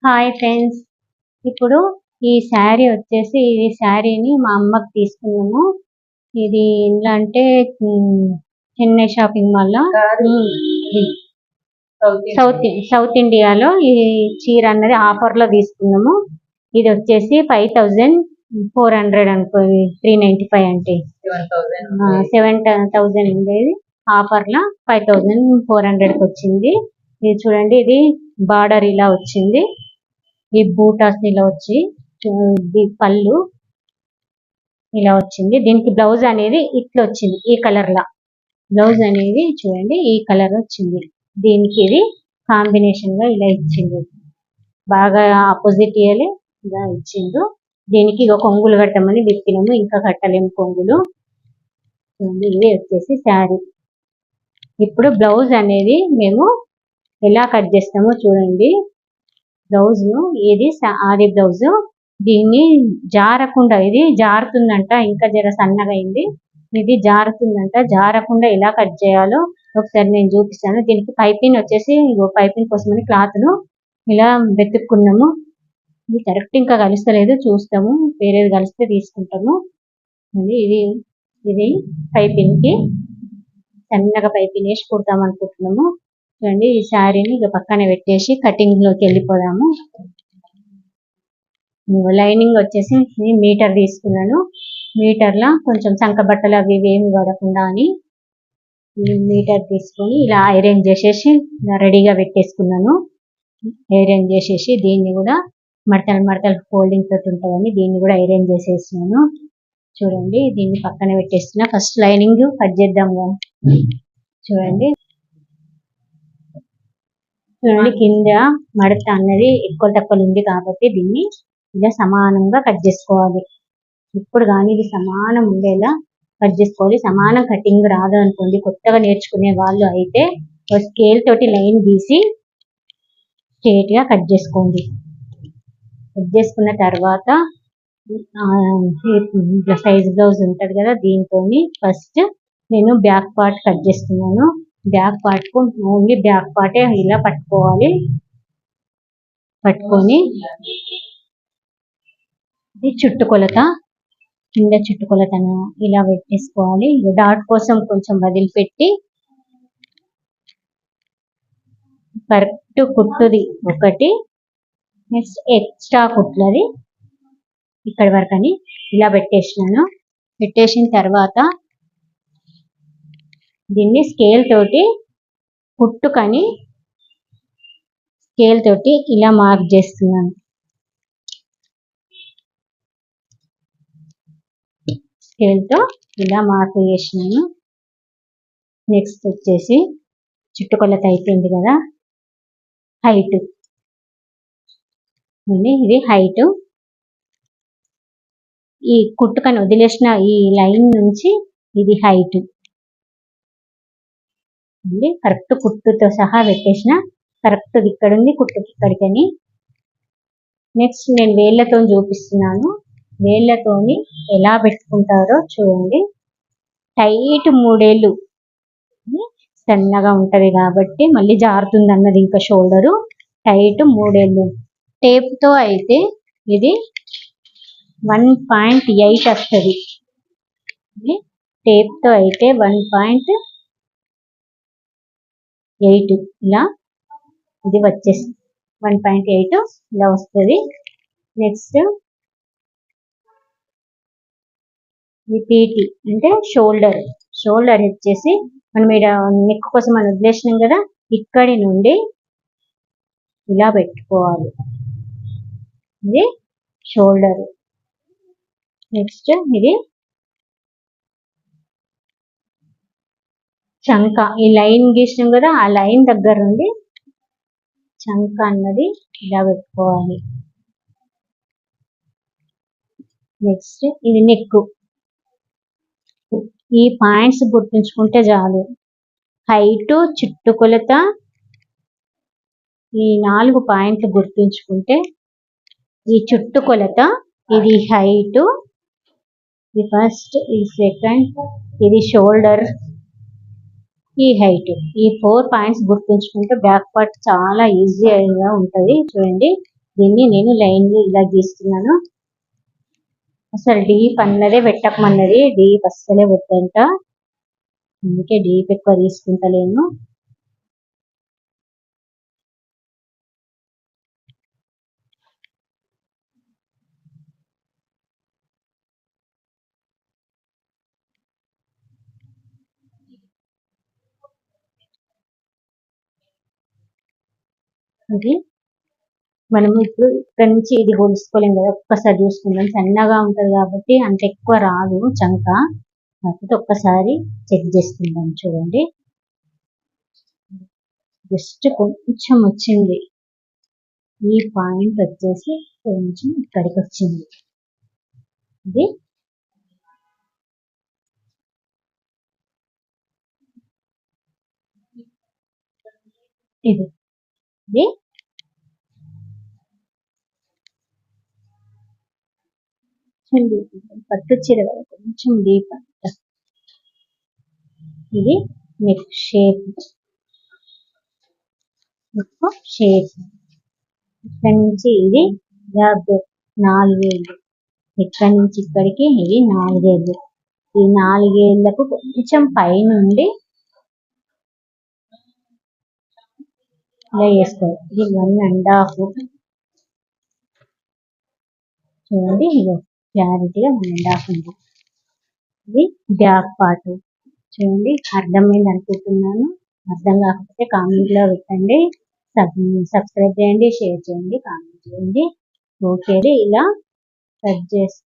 Hi friends. ఇప్పుడు ఈ శారీ వచ్చేసి ఈ శారీని మా అమ్మకి తీసుకున్నాము. ఇది ఇంట్లో అంటే చెన్నై షాపింగ్ మాల్లో సౌత్ ఇండియాలో ఈ చీర అన్నది ఆఫర్లో తీసుకున్నాము. ఇది వచ్చేసి 5400 అనుకో, 395 అంటే 7000 ఉండేది, ఆఫర్లో 5400కి వచ్చింది. ఇది చూడండి, ఇది బార్డర్ ఇలా వచ్చింది, ఈ బూటాస్ ఇలా వచ్చి పళ్ళు ఇలా వచ్చింది. దీనికి బ్లౌజ్ అనేది ఇట్లా వచ్చింది, ఈ కలర్ లా బ్లౌజ్ అనేది చూడండి, ఈ కలర్ వచ్చింది. దీనికి ఇది కాంబినేషన్ గా ఇలా ఇచ్చిండు, బాగా ఆపోజిట్ ఇలా ఇచ్చిండు. దీనికి ఇక కొంగులు కట్టమని విప్పినాము, ఇంకా కట్టలేము కొంగులు. ఇది వచ్చేసి శారీ. ఇప్పుడు బ్లౌజ్ అనేది మేము ఎలా కట్ చేస్తామో చూడండి. బ్లౌజ్ ఇది ఆది బ్లౌజ్, దీన్ని జారకుండా, ఇది జారుతుందంట, ఇంకా జర సన్నగా అయింది, ఇది జారుతుందంట. జారకుండా ఎలా కట్ చేయాలో ఒకసారి నేను చూపిస్తాను. దీనికి పైపింగ్ వచ్చేసి పైపింగ్ కోసమని క్లాత్ ను ఇలా వెతుక్కున్నాము. ఇది కరెక్ట్ ఇంకా కలుస్తలేదు, చూస్తాము, వేరేది కలిస్తే తీసుకుంటాము. ఇది ఇది పైపింగ్ కి సన్నగా పైపింగ్ వేసి కుడతాం అనుకుంటున్నాము. చూడండి, ఈ శారీని ఇక పక్కన పెట్టేసి కటింగ్ లోకి వెళ్ళిపోదాము. లైనింగ్ వచ్చేసి మీటర్ తీసుకున్నాను. మీటర్లో కొంచెం సంక బట్టలు అవి ఏమి పడకుండా అని మీటర్ తీసుకొని ఇలా ఐరన్ చేసేసి ఇలా రెడీగా పెట్టేసుకున్నాను. ఐరన్ చేసేసి దీన్ని కూడా మడతలు ఫోల్డింగ్ తోటి ఉంటుందని దీన్ని కూడా ఐరన్ చేసేసినాను. చూడండి, దీన్ని పక్కన పెట్టేస్తున్నా. ఫస్ట్ లైనింగ్ కట్ చేద్దాము. చూడండి కింద మడత అన్నది ఎక్కువ తక్కువ ఉంది కాబట్టి దీన్ని ఇలా సమానంగా కట్ చేసుకోవాలి. ఇప్పుడు కానీ ఇది సమానం ఉండేలా కట్ చేసుకోవాలి. సమానం కటింగ్ రాదు అనుకోండి, కొత్తగా నేర్చుకునే వాళ్ళు అయితే స్కేల్ తోటి లైన్ గీసి స్ట్రేట్ గా కట్ చేసుకోండి. కట్ చేసుకున్న తర్వాత సైజ్ బ్లౌజ్ ఉంటది కదా, దీంతో ఫస్ట్ నేను బ్యాక్ పార్ట్ కట్ చేస్తున్నాను. బ్యాక్ పార్ట్ కు ఓన్లీ బ్యాక్ పార్టే ఇలా పట్టుకోవాలి. పట్టుకొని ఇది చుట్టుకొలత, కింద చుట్టుకొలతను ఇలా పెట్టేసుకోవాలి. డాట్ కోసం కొంచెం వదిలిపెట్టి కరెక్ట్ కుట్టుది ఒకటి, నెక్స్ట్ ఎక్స్ట్రా కుట్లది ఇక్కడి వరకు అని ఇలా పెట్టేసినాను. పెట్టేసిన తర్వాత దీన్ని స్కేల్ తోటి కుట్టుకని స్కేల్ తోటి ఇలా మార్క్ చేస్తున్నాను. స్కేల్ తో ఇలా మార్క్ చేసినాను. నెక్స్ట్ వచ్చేసి చుట్టుకొలత అయిపోయింది కదా, హైట్. ఇది హైట్, ఈ కుట్టుకని వదిలేసిన ఈ లైన్ నుంచి ఇది హైట్. కరెక్ట్ కుట్టుతో సహా పెట్టేసిన, కరెక్ట్ ఇక్కడ ఉంది కుట్టుకి ఇక్కడికని. నెక్స్ట్ నేను వేళ్ళతో చూపిస్తున్నాను, వేళ్ళతోని ఎలా పెట్టుకుంటారో చూడండి. టైట్ మూడేళ్ళు, సన్నగా ఉంటది కాబట్టి మళ్ళీ జారుతుంది అన్నది ఇంకా షోల్డరు. టైట్ మూడేళ్ళు. టేప్ తో అయితే ఇది 1.8 వస్తుంది. టేప్ తో అయితే 1.8 ఇలా ఇది వచ్చేసి 1.8 ఇలా వస్తుంది. నెక్స్ట్ పీటీ అంటే షోల్డర్ వచ్చేసి మనం ఇక్కడ నెక్ కోసం మనం వదిలేసినాం కదా, ఇక్కడి నుండి ఇలా పెట్టుకోవాలి. ఇది షోల్డర్. నెక్స్ట్ ఇది చంక, ఈ లైన్ గీసినాం కదా, ఆ లైన్ దగ్గర నుండి చంక అన్నది ఇలా పెట్టుకోవాలి. నెక్స్ట్ ఇది నెక్. ఈ పాయింట్స్ గుర్తుంచుకుంటే చాలు. హైట్, చుట్టుకొలత, ఈ 4 పాయింట్లు గుర్తుంచుకుంటే, ఈ చుట్టుకొలత, ఇది హైట్, ఇది ఫస్ట్, ఇది సెకండ్, ఇది షోల్డర్, ఈ హైట్, ఈ 4 పాయింట్స్ గుర్తుంచుకుంటే బ్యాక్ పార్ట్ చాలా ఈజీగా ఉంటుంది. చూడండి, దీన్ని నేను లైన్లు ఇలా గీస్తున్నాను. అసలు డీప్ అన్నదే పెట్టకమన్నది, డీప్ అస్సలే వద్దంట, అందుకే డీప్ ఎక్కువ తీసుకుంటలేను. ఇది మనము ఇప్పుడు ఇక్కడ నుంచి ఇది కొలుసుకోలేం కదా, ఒక్కసారి చూసుకుందాం. సన్నగా ఉంటది కాబట్టి అంత ఎక్కువ రాదు చంక, కాకపోతే ఒక్కసారి చెక్ చేసుకుందాం. చూడండి, జస్ట్ కొంచెం వచ్చింది. ఈ పాయింట్ వచ్చేసి కొంచెం ఇక్కడికి వచ్చింది. ఇది ఇది ఇది పట్టు చీర కదా, కొంచెం డీప్ అంట. ఇది నెక్ షేప్, ఇక్కడ నుంచి ఇది 4 వేలు, ఇక్కడ నుంచి ఇక్కడికి ఇది 4 వేలు. ఈ 4 వేలకు కొంచెం పైనుండి ఇలా వేసుకోవాలి. ఇది 1.5, చూడండి, ఇది క్లారిటీగా 1.5 ఉంది. ఇది బ్యాక్ పార్ట్. చూడండి, అర్థమైంది అనుకుంటున్నాను. అర్థం కాకపోతే కామెంట్ లో పెట్టండి. సబ్స్క్రైబ్ చేయండి, షేర్ చేయండి, కామెంట్ చేయండి. ఓకే, ఇలా కట్ చేసి